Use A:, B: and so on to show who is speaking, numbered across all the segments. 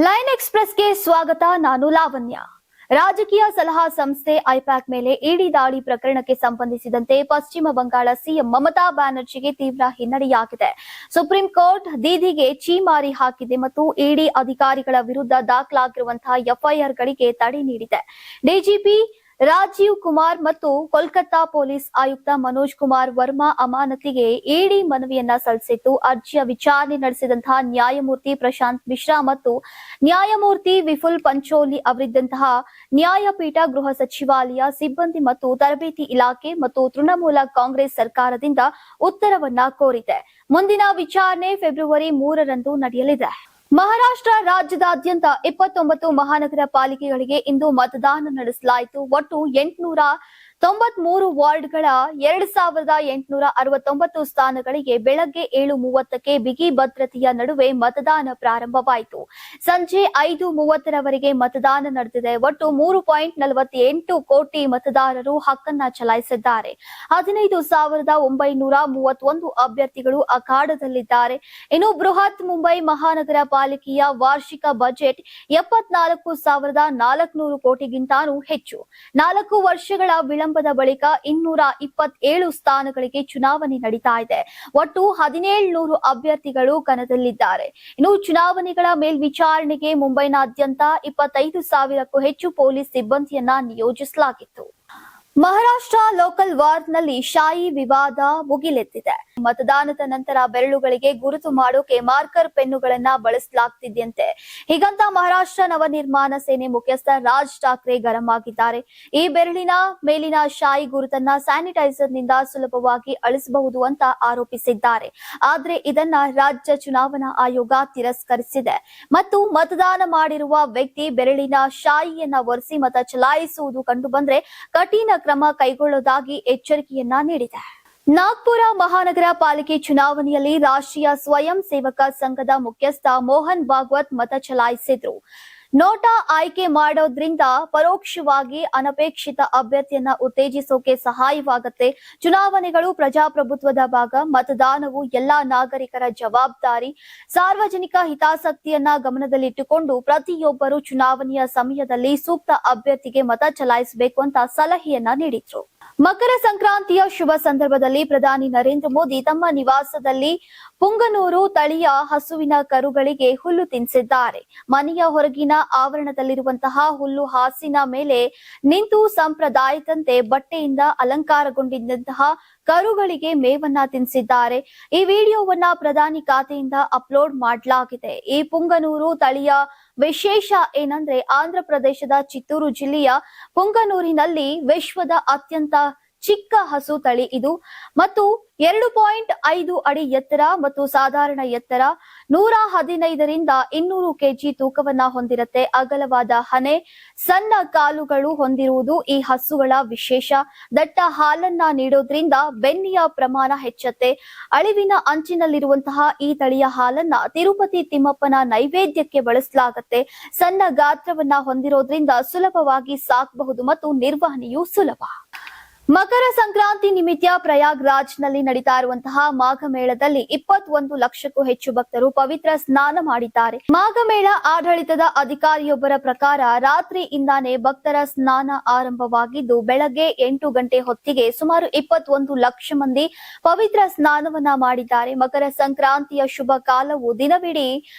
A: Line ಎಕ್ಸ್‌ಪ್ರೆಸ್‌ಗೆ ಸ್ವಾಗತ. ನಾನು ಲಾವಣ್ಯ. ರಾಜಕೀಯ ಸಲಹಾ ಸಂಸ್ಥೆ ಐಪ್ಯಾಕ್ ಮೇಲೆ ಇಡಿ ದಾಳಿ ಪ್ರಕರಣಕ್ಕೆ ಸಂಬಂಧಿಸಿದಂತೆ ಪಶ್ಚಿಮ ಬಂಗಾಳ ಸಿಎಂ ಮಮತಾ ಬ್ಯಾನರ್ಜಿಗೆ ತೀವ್ರ ಹಿನ್ನಡೆಯಾಗಿದೆ. ಸುಪ್ರೀಂ ಕೋರ್ಟ್ ದೀದಿಗೆ ಛೀಮಾರಿ ಹಾಕಿದೆ ಮತ್ತು ಇಡಿ ಅಧಿಕಾರಿಗಳ ವಿರುದ್ಧ ದಾಖಲಾಗಿರುವಂತಹ ಎಫ್ಐಆರ್ಗಳಿಗೆ ತಡೆ ನೀಡಿದೆ. ಡಿಜಿಪಿ ರಾಜೀವ್ ಕುಮಾರ್ ಮತ್ತು ಕೋಲ್ಕತ್ತಾ ಪೊಲೀಸ್ ಆಯುಕ್ತ ಮನೋಜ್ ಕುಮಾರ್ ವರ್ಮಾ ಅಮಾನತಿಗೆ ಇಡಿ ಮನವಿಯನ್ನ ಸಲ್ಲಿಸಿತ್ತು. ಅರ್ಜಿಯ ವಿಚಾರಣೆ ನಡೆಸಿದಂತಹ ನ್ಯಾಯಮೂರ್ತಿ ಪ್ರಶಾಂತ್ ಮಿಶ್ರಾ ಮತ್ತು ನ್ಯಾಯಮೂರ್ತಿ ವಿಪುಲ್ ಪಂಚೋಲಿ ಅವರಿದ್ದಂತಹ ನ್ಯಾಯಪೀಠ ಗೃಹ ಸಚಿವಾಲಯ, ಸಿಬ್ಬಂದಿ ಮತ್ತು ತರಬೇತಿ ಇಲಾಖೆ ಮತ್ತು ತೃಣಮೂಲ ಕಾಂಗ್ರೆಸ್ ಸರ್ಕಾರದಿಂದ ಉತ್ತರವನ್ನ ಕೋರಿದೆ. ಮುಂದಿನ ವಿಚಾರಣೆ ಫೆಬ್ರವರಿ 3ರಂದು ನಡೆಯಲಿದೆ. ಮಹಾರಾಷ್ಟ್ರ ರಾಜ್ಯದಾದ್ಯಂತ 29 ಮಹಾನಗರ ಪಾಲಿಕೆಗಳಿಗೆ ಇಂದು ಮತದಾನ ನಡೆಸಲಾಯಿತು. ಒಟ್ಟು 893 ವಾರ್ಡ್ಗಳ 2869 ಸ್ಥಾನಗಳಿಗೆ ಬೆಳಗ್ಗೆ 7:30ಕ್ಕೆ ಬಿಗಿ ಭದ್ರತೆಯ ನಡುವೆ ಮತದಾನ ಪ್ರಾರಂಭವಾಯಿತು. ಸಂಜೆ 5:30ರವರೆಗೆ ಮತದಾನ ನಡೆದಿದೆ. ಒಟ್ಟು 3.48 ಕೋಟಿ ಮತದಾರರು ಹಕ್ಕನ್ನ ಚಲಾಯಿಸಿದ್ದಾರೆ. 15,931 ಅಭ್ಯರ್ಥಿಗಳು ಅಖಾಡದಲ್ಲಿದ್ದಾರೆ. ಇನ್ನು ಬೃಹತ್ ಮುಂಬೈ ಮಹಾನಗರ ಪಾಲಿಕೆಯ ವಾರ್ಷಿಕ ಬಜೆಟ್ 74,400 ಕೋಟಿಗಿಂತಾನೂ ಹೆಚ್ಚು. 4 ವರ್ಷಗಳ ವಿಳಂಬದ ಬಳಿಕ 227 ಸ್ಥಾನಗಳಿಗೆ ಚುನಾವಣೆ ನಡೀತಾ ಇದೆ. ಒಟ್ಟು 1700 ಅಭ್ಯರ್ಥಿಗಳು ಕಣದಲ್ಲಿದ್ದಾರೆ. ಇನ್ನು ಚುನಾವಣೆಗಳ ಮೇಲ್ವಿಚಾರಣೆಗೆ ಮುಂಬೈನಾದ್ಯಂತ 25,000ಕ್ಕೂ ಹೆಚ್ಚು ಪೊಲೀಸ್ ಸಿಬ್ಬಂದಿಯನ್ನ ನಿಯೋಜಿಸಲಾಗಿತ್ತು. ಮಹಾರಾಷ್ಟ್ರ ಲೋಕಲ್ ವಾರ್ಡ್ನಲ್ಲಿ ಶಾಯಿ ವಿವಾದ ಭುಗಿಲೆದ್ದಿದೆ. ಮತದಾನದ ನಂತರ ಬೆರಳುಗಳಿಗೆ ಗುರುತು ಮಾಡೋಕೆ ಮಾರ್ಕರ್ ಪೆನ್ನುಗಳನ್ನ ಬಳಸಲಾಗ್ತಿದ್ಯಂತೆ. ಹೀಗಂತ ಮಹಾರಾಷ್ಟ್ರ ನವನಿರ್ಮಾಣ ಸೇನೆ ಮುಖ್ಯಸ್ಥ ರಾಜ್ ಠಾಕ್ರೆ ಗರಂ ಆಗಿದ್ದಾರೆ. ಈ ಬೆರಳಿನ ಮೇಲಿನ ಶಾಯಿ ಗುರುತನ್ನ ಸ್ಯಾನಿಟೈಸರ್ ನಿಂದ ಸುಲಭವಾಗಿ ಅಳಿಸಬಹುದು ಅಂತ ಆರೋಪಿಸಿದ್ದಾರೆ. ಆದ್ರೆ ಇದನ್ನ ರಾಜ್ಯ ಚುನಾವಣಾ ಆಯೋಗ ತಿರಸ್ಕರಿಸಿದೆ ಮತ್ತು ಮತದಾನ ಮಾಡಿರುವ ವ್ಯಕ್ತಿ ಬೆರಳಿನ ಶಾಯಿಯನ್ನ ಒರೆಸಿ ಮತ ಚಲಾಯಿಸುವುದು ಕಂಡುಬಂದ್ರೆ ಕಠಿಣ ಕ್ರಮ ಕೈಗೊಳ್ಳುವುದಾಗಿ ಎಚ್ಚರಿಕೆಯನ್ನ ನೀಡಿದೆ. ನಾಗ್ಪುರ ಮಹಾನಗರ ಪಾಲಿಕೆ ಚುನಾವಣೆಯಲ್ಲಿ ರಾಷ್ಟ್ರೀಯ ಸ್ವಯಂ ಸೇವಕ ಸಂಘದ ಮುಖ್ಯಸ್ಥ ಮೋಹನ್ ಭಾಗವತ್ ಮತ ಚಲಾಯಿಸಿದ್ರು. ನೋಟಾ ಆಯ್ಕೆ ಮಾಡೋದ್ರಿಂದ ಪರೋಕ್ಷವಾಗಿ ಅನಪೇಕ್ಷಿತ ಅಭ್ಯರ್ಥಿಯನ್ನ ಉತ್ತೇಜಿಸೋಕೆ ಸಹಾಯವಾಗುತ್ತೆ. ಚುನಾವಣೆಗಳು ಪ್ರಜಾಪ್ರಭುತ್ವದ ಭಾಗ. ಮತದಾನವು ಎಲ್ಲಾ ನಾಗರಿಕರ ಜವಾಬ್ದಾರಿ. ಸಾರ್ವಜನಿಕ ಹಿತಾಸಕ್ತಿಯನ್ನ ಗಮನದಲ್ಲಿಟ್ಟುಕೊಂಡು ಪ್ರತಿಯೊಬ್ಬರು ಚುನಾವಣೆಯ ಸಮಯದಲ್ಲಿ ಸೂಕ್ತ ಅಭ್ಯರ್ಥಿಗೆ ಮತ ಚಲಾಯಿಸಬೇಕು ಅಂತ ಸಲಹೆಯನ್ನ ನೀಡಿದ್ರು. ಮಕರ ಸಂಕ್ರಾಂತಿಯ ಶುಭ ಸಂದರ್ಭದಲ್ಲಿ ಪ್ರಧಾನಿ ನರೇಂದ್ರ ಮೋದಿ ತಮ್ಮ ನಿವಾಸದಲ್ಲಿ ಪುಂಗನೂರು ತಳಿಯ ಹಸುವಿನ ಕರುಗಳಿಗೆ ಹುಲ್ಲು ತಿನ್ನಿಸಿದ್ದಾರೆ. ಮನೆಯ ಹೊರಗಿನ ಆವರಣದಲ್ಲಿರುವಂತಹ ಹುಲ್ಲು ಹಾಸಿನ ಮೇಲೆ ನಿಂತು ಸಂಪ್ರದಾಯದಂತೆ ಬಟ್ಟೆಯಿಂದ ಅಲಂಕಾರಗೊಂಡಿದ್ದಂತಹ ಕರುಗಳಿಗೆ ಮೇವನ್ನ ತಿನ್ನಿಸಿದ್ದಾರೆ. ಈ ವಿಡಿಯೋವನ್ನ ಪ್ರಧಾನಿ ಖಾತೆಯಿಂದ ಅಪ್ಲೋಡ್ ಮಾಡಲಾಗಿದೆ. ಈ ಪುಂಗನೂರು ತಳಿಯ ವಿಶೇಷ ಏನಂದ್ರೆ ಆಂಧ್ರ ಪ್ರದೇಶದ ಚಿತ್ತೂರು ಜಿಲ್ಲೆಯ ಪುಂಗನೂರಿನಲ್ಲಿ ವಿಶ್ವದ ಅತ್ಯಂತ ಚಿಕ್ಕ ಹಸು ತಳಿ ಇದು ಮತ್ತು 2.5 ಅಡಿ ಎತ್ತರ ಮತ್ತು ಸಾಧಾರಣ ಎತ್ತರ, 115ರಿಂದ 200 ಕೆಜಿ ತೂಕವನ್ನ ಹೊಂದಿರುತ್ತೆ. ಅಗಲವಾದ ಹನೆ, ಸಣ್ಣ ಕಾಲುಗಳು ಹೊಂದಿರುವುದು ಈ ಹಸುಗಳ ವಿಶೇಷ. ದಟ್ಟ ಹಾಲನ್ನ ನೀಡೋದ್ರಿಂದ ಬೆನ್ನಿಯ ಪ್ರಮಾಣ ಹೆಚ್ಚುತ್ತೆ. ಅಳಿವಿನ ಅಂಚಿನಲ್ಲಿರುವಂತಹ ಈ ತಳಿಯ ಹಾಲನ್ನ ತಿರುಪತಿ ತಿಮ್ಮಪ್ಪನ ನೈವೇದ್ಯಕ್ಕೆ ಬಳಸಲಾಗುತ್ತೆ. ಸಣ್ಣ ಗಾತ್ರವನ್ನ ಹೊಂದಿರೋದ್ರಿಂದ ಸುಲಭವಾಗಿ ಸಾಕಬಹುದು ಮತ್ತು ನಿರ್ವಹಣೆಯೂ ಸುಲಭ. ಮಕರ ಸಂಕ್ರಾಂತಿ ನಿಮಿತ್ತ ಪ್ರಯಾಗ್ರಾಜ್ನಲ್ಲಿ ನಡೀತಾ ಇರುವಂತಹ ಮಾಘಮೇಳದಲ್ಲಿ 21 ಲಕ್ಷಕ್ಕೂ ಹೆಚ್ಚು ಭಕ್ತರು ಪವಿತ್ರ ಸ್ನಾನ ಮಾಡಿದ್ದಾರೆ. ಮಾಘಮೇಳ ಆಡಳಿತದ ಅಧಿಕಾರಿಯೊಬ್ಬರ ಪ್ರಕಾರ ರಾತ್ರಿಯಿಂದಾನೇ ಭಕ್ತರ ಸ್ನಾನ ಆರಂಭವಾಗಿದ್ದು ಬೆಳಗ್ಗೆ 8 ಗಂಟೆ ಹೊತ್ತಿಗೆ ಸುಮಾರು 21 ಲಕ್ಷ ಮಂದಿ ಪವಿತ್ರ ಸ್ನಾನವನ್ನ ಮಾಡಿದ್ದಾರೆ. ಮಕರ ಸಂಕ್ರಾಂತಿಯ ಶುಭ ಕಾಲವು ದಿನವಿಡೀ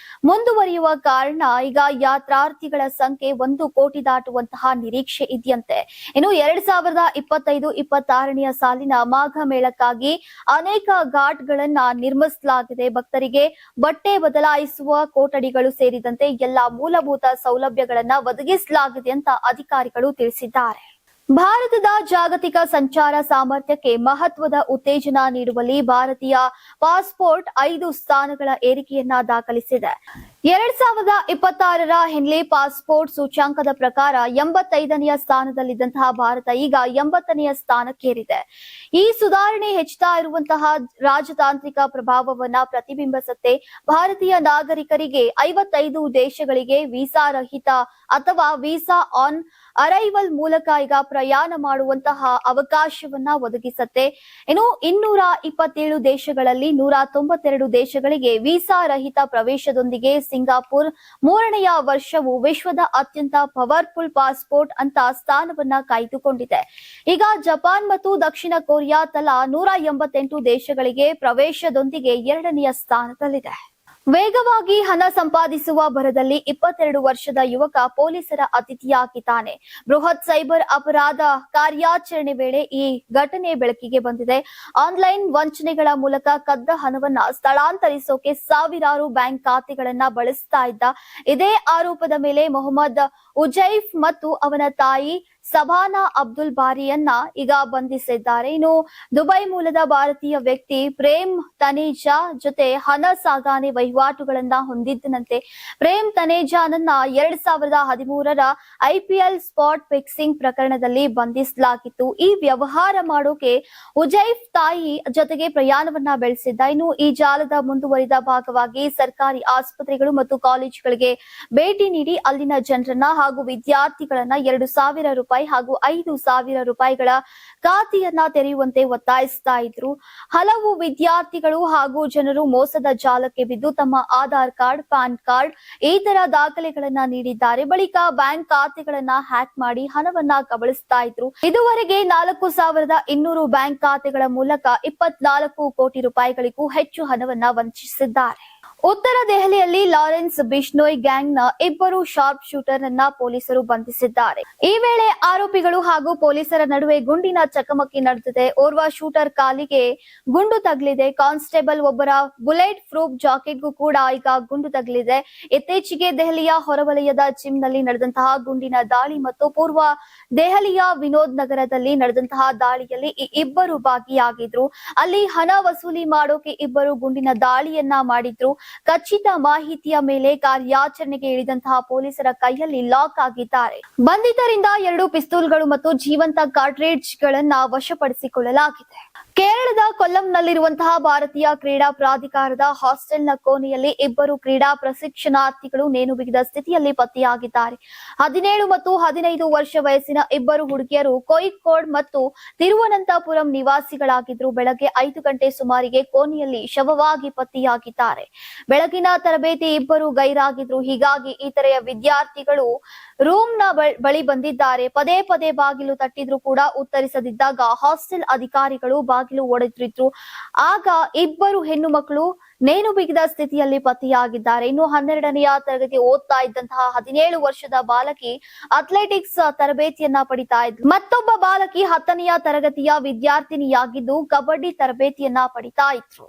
A: ಮುಂದುವರಿಯುವ ಕಾರಣ ಈಗ ಯಾತ್ರಾರ್ಥಿಗಳ ಸಂಖ್ಯೆ 1 ಕೋಟಿ ದಾಟುವಂತಹ ನಿರೀಕ್ಷೆ ಇದೆಯಂತೆ. ಇನ್ನು 2025-26ನೇ ಸಾಲಿನ ಮಾಘ ಮೇಳಕ್ಕಾಗಿ ಅನೇಕ ಘಾಟ್ಗಳನ್ನ ನಿರ್ಮಿಸಲಾಗಿದೆ. ಭಕ್ತರಿಗೆ ಬಟ್ಟೆ ಬದಲಾಯಿಸುವ ಕೊಠಡಿಗಳು ಸೇರಿದಂತೆ ಎಲ್ಲಾ ಮೂಲಭೂತ ಸೌಲಭ್ಯಗಳನ್ನ ಒದಗಿಸಲಾಗಿದೆ ಅಂತ ಅಧಿಕಾರಿಗಳು ತಿಳಿಸಿದ್ದಾರೆ. ಭಾರತದ ಜಾಗತಿಕ ಸಂಚಾರ ಸಾಮರ್ಥ್ಯಕ್ಕೆ ಮಹತ್ವದ ಉತ್ತೇಜನ ನೀಡುವಲ್ಲಿ ಭಾರತೀಯ ಪಾಸ್ಪೋರ್ಟ್ 5 ಸ್ಥಾನಗಳ ಏರಿಕೆಯನ್ನ ದಾಖಲಿಸಿದೆ. 2026ರ ಹೆನ್ಲಿ ಪಾಸ್ಪೋರ್ಟ್ ಸೂಚ್ಯಾಂಕದ ಪ್ರಕಾರ 85ನೆಯ ಸ್ಥಾನದಲ್ಲಿದ್ದಂತಹ ಭಾರತ ಈಗ 80ನೆಯ ಸ್ಥಾನಕ್ಕೇರಿದೆ. ಈ ಸುಧಾರಣೆ ಹೆಚ್ಚುತ್ತಾ ಇರುವಂತಹ ರಾಜತಾಂತ್ರಿಕ ಪ್ರಭಾವವನ್ನ ಪ್ರತಿಬಿಂಬಿಸುತ್ತೆ. ಭಾರತೀಯ ನಾಗರಿಕರಿಗೆ 55 ದೇಶಗಳಿಗೆ ವೀಸಾ ರಹಿತ ಅಥವಾ ವೀಸಾ ಆನ್ ಅರೈವಲ್ ಮೂಲಕ ಈಗ ಪ್ರಯಾಣ ಮಾಡುವಂತಹ ಅವಕಾಶವನ್ನ ಒದಗಿಸುತ್ತೆ. ಇನ್ನು 227 ದೇಶಗಳಲ್ಲಿ 192 ದೇಶಗಳಿಗೆ ವೀಸಾ ರಹಿತ ಪ್ರವೇಶದೊಂದಿಗೆ ಸಿಂಗಾಪುರ್ 3ನೇ ವರ್ಷವು ವಿಶ್ವದ ಅತ್ಯಂತ ಪವರ್ಫುಲ್ ಪಾಸ್ಪೋರ್ಟ್ ಅಂತ ಸ್ಥಾನವನ್ನ ಕಾಯ್ದುಕೊಂಡಿದೆ. ಈಗ ಜಪಾನ್ ಮತ್ತು ದಕ್ಷಿಣ ಕೊರಿಯಾ ತಲಾ 188 ದೇಶಗಳಿಗೆ ಪ್ರವೇಶದೊಂದಿಗೆ 2ನೇ ಸ್ಥಾನದಲ್ಲಿದೆ. ವೇಗವಾಗಿ ಹಣ ಸಂಪಾದಿಸುವ ಭರದಲ್ಲಿ 22 ವರ್ಷದ ಯುವಕ ಪೊಲೀಸರ ಅತಿಥಿಯಾಗಿದ್ದಾನೆ. ಬೃಹತ್ ಸೈಬರ್ ಅಪರಾಧ ಕಾರ್ಯಾಚರಣೆ ವೇಳೆ ಈ ಘಟನೆ ಬೆಳಕಿಗೆ ಬಂದಿದೆ. ಆನ್ಲೈನ್ ವಂಚನೆಗಳ ಮೂಲಕ ಕದ್ದ ಹಣವನ್ನ ಸ್ಥಳಾಂತರಿಸೋಕೆ ಸಾವಿರಾರು ಬ್ಯಾಂಕ್ ಖಾತೆಗಳನ್ನ ಬಳಸ್ತಾ ಇದ್ದ. ಇದೇ ಆರೋಪದ ಮೇಲೆ ಮೊಹಮ್ಮದ್ ಉಜೈಫ್ ಮತ್ತು ಅವನ ತಾಯಿ ಸಬಾನಾ ಅಬ್ದುಲ್ ಬಾರಿಯನ್ನ ಈಗ ಬಂಧಿಸಿದ್ದಾರೆ. ಇನ್ನು ದುಬೈ ಮೂಲದ ಭಾರತೀಯ ವ್ಯಕ್ತಿ ಪ್ರೇಮ್ ತನೇಜಾ ಜೊತೆ ಹಣ ಸಾಗಾಣೆ ವಹಿವಾಟುಗಳನ್ನ ಹೊಂದಿದ್ದನಂತೆ. ಪ್ರೇಮ್ ತನೇಜಾನನ್ನ 2013ರ IPL ಸ್ಪಾಟ್ ಫಿಕ್ಸಿಂಗ್ ಪ್ರಕರಣದಲ್ಲಿ ಬಂಧಿಸಲಾಗಿತ್ತು. ಈ ವ್ಯವಹಾರ ಮಾಡೋಕೆ ಉಜೈಫ್ ತಾಯಿ ಜೊತೆಗೆ ಪ್ರಯಾಣವನ್ನ ಬೆಳೆಸಿದ್ದ. ಇನ್ನು ಈ ಜಾಲದ ಮುಂದುವರಿದ ಭಾಗವಾಗಿ ಸರ್ಕಾರಿ ಆಸ್ಪತ್ರೆಗಳು ಮತ್ತು ಕಾಲೇಜುಗಳಿಗೆ ಭೇಟಿ ನೀಡಿ ಅಲ್ಲಿನ ಜನರನ್ನ ಹಾಗೂ ವಿದ್ಯಾರ್ಥಿಗಳನ್ನ 2,000 ರೂಪಾಯಿ ಹಾಗೂ 5,000 ರೂಪಾಯಿಗಳ ಖಾತೆಯನ್ನ ತೆರೆಯುವಂತೆ ಒತ್ತಾಯಿಸ್ತಾ ಇದ್ರು. ಹಲವು ವಿದ್ಯಾರ್ಥಿಗಳು ಹಾಗೂ ಜನರು ಮೋಸದ ಜಾಲಕ್ಕೆ ಬಿದ್ದು ತಮ್ಮ ಆಧಾರ್ ಕಾರ್ಡ್, ಪಾನ್ ಕಾರ್ಡ್ ಈ ತರ ದಾಖಲೆಗಳನ್ನ ನೀಡಿದ್ದಾರೆ. ಬಳಿಕ ಬ್ಯಾಂಕ್ ಖಾತೆಗಳನ್ನ ಹ್ಯಾಕ್ ಮಾಡಿ ಹಣವನ್ನ ಕಬಳಿಸ್ತಾ ಇದ್ರು. ಇದುವರೆಗೆ 4,200 ಬ್ಯಾಂಕ್ ಖಾತೆಗಳ ಮೂಲಕ 24 ಕೋಟಿ ರೂಪಾಯಿಗಳಿಗೂ ಹೆಚ್ಚು ಹಣವನ್ನ ವಂಚಿಸಿದ್ದಾರೆ. ಉತ್ತರ ದೆಹಲಿಯಲ್ಲಿ ಲಾರೆನ್ಸ್ ಬಿಷ್ಣೋಯ್ ಗ್ಯಾಂಗ್ನ 2 ಶಾರ್ಪ್ ಶೂಟರ್ ಅನ್ನ ಪೊಲೀಸರು ಬಂಧಿಸಿದ್ದಾರೆ. ಈ ವೇಳೆ ಆರೋಪಿಗಳು ಹಾಗೂ ಪೊಲೀಸರ ನಡುವೆ ಗುಂಡಿನ ಚಕಮಕಿ ನಡೆದಿದೆ. ಓರ್ವ ಶೂಟರ್ ಕಾಲಿಗೆ ಗುಂಡು ತಗುಲಿದೆ. ಕಾನ್ಸ್ಟೇಬಲ್ ಒಬ್ಬರ ಬುಲೆಟ್ ಪ್ರೂಫ್ ಜಾಕೆಟ್ಗೂ ಕೂಡ ಈಗ ಗುಂಡು ತಗುಲಿದೆ. ಇತ್ತೀಚೆಗೆ ದೆಹಲಿಯ ಹೊರವಲಯದ ಜಿಮ್ನಲ್ಲಿ ನಡೆದಂತಹ ಗುಂಡಿನ ದಾಳಿ ಮತ್ತು ಪೂರ್ವ ದೆಹಲಿಯ ವಿನೋದ್ ನಗರದಲ್ಲಿ ನಡೆದಂತಹ ದಾಳಿಯಲ್ಲಿ ಈ ಇಬ್ಬರು ಭಾಗಿಯಾಗಿದ್ರು. ಅಲ್ಲಿ ಹಣ ವಸೂಲಿ ಮಾಡೋಕೆ ಇಬ್ಬರು ಗುಂಡಿನ ದಾಳಿಯನ್ನ ಮಾಡಿದ್ರು. ಖಚಿತ ಮಾಹಿತಿಯ ಮೇಲೆ ಕಾರ್ಯಾಚರಣೆಗೆ ಇಳಿದಂತಹ ಪೊಲೀಸರ ಕೈಯಲ್ಲಿ ಲಾಕ್ ಆಗಿದ್ದಾರೆ. ಬಂಧಿತರಿಂದ 2 ಪಿಸ್ತೂಲ್ಗಳು ಮತ್ತು ಜೀವಂತ ಕಾರ್ಟ್ರಿಡ್ಜ್ಗಳನ್ನ ವಶಪಡಿಸಿಕೊಳ್ಳಲಾಗಿದೆ. ಕೇರಳದ ಕೊಲ್ಲಂನಲ್ಲಿರುವಂತಹ ಭಾರತೀಯ ಕ್ರೀಡಾ ಪ್ರಾಧಿಕಾರದ ಹಾಸ್ಟೆಲ್ನ ಕೋಣೆಯಲ್ಲಿ 2 ಕ್ರೀಡಾ ಪ್ರಶಿಕ್ಷಣಾರ್ಥಿಗಳು ನೇಣು ಬಿಗಿದ ಸ್ಥಿತಿಯಲ್ಲಿ ಪತ್ತೆಯಾಗಿದ್ದಾರೆ. 17 ಮತ್ತು 15 ವರ್ಷ ವಯಸ್ಸಿನ 2 ಹುಡುಗಿಯರು ಕೋಯಿಕೋಡ್ ಮತ್ತು ತಿರುವನಂತಪುರಂ ನಿವಾಸಿಗಳಾಗಿದ್ರು. ಬೆಳಗ್ಗೆ 5 ಗಂಟೆ ಸುಮಾರಿಗೆ ಕೋಣೆಯಲ್ಲಿ ಶವವಾಗಿ ಪತ್ತೆಯಾಗಿದ್ದಾರೆ. ಬೆಳಗಿನ ತರಬೇತಿ ಇಬ್ಬರು ಗೈರಾಗಿದ್ರು. ಹೀಗಾಗಿ ಇತರೆಯ ವಿದ್ಯಾರ್ಥಿಗಳು ರೂಮ್ನ ಬಳಿ ಬಂದಿದ್ದಾರೆ. ಪದೇ ಪದೇ ಬಾಗಿಲು ತಟ್ಟಿದ್ರು ಕೂಡ ಉತ್ತರಿಸದಿದ್ದಾಗ ಹಾಸ್ಟೆಲ್ ಅಧಿಕಾರಿಗಳು ಬಾಗಿಲು ಒಡೆದಿದ್ರು. ಆಗ 2 ಹೆಣ್ಣು ಮಕ್ಕಳು ನೇಣು ಬಿಗಿದ ಸ್ಥಿತಿಯಲ್ಲಿ ಪತ್ತೆಯಾಗಿದ್ದಾರೆ. ಇನ್ನು 12ನೇ ತರಗತಿ ಓದ್ತಾ ಇದ್ದಂತಹ 17 ವರ್ಷದ ಬಾಲಕಿ ಅಥ್ಲೆಟಿಕ್ಸ್ ತರಬೇತಿಯನ್ನ ಪಡಿತಾ ಇದ್ರು. ಮತ್ತೊಬ್ಬ ಬಾಲಕಿ 10ನೇ ತರಗತಿಯ ವಿದ್ಯಾರ್ಥಿನಿಯಾಗಿದ್ದು ಕಬಡ್ಡಿ ತರಬೇತಿಯನ್ನ ಪಡಿತಾ ಇದ್ರು.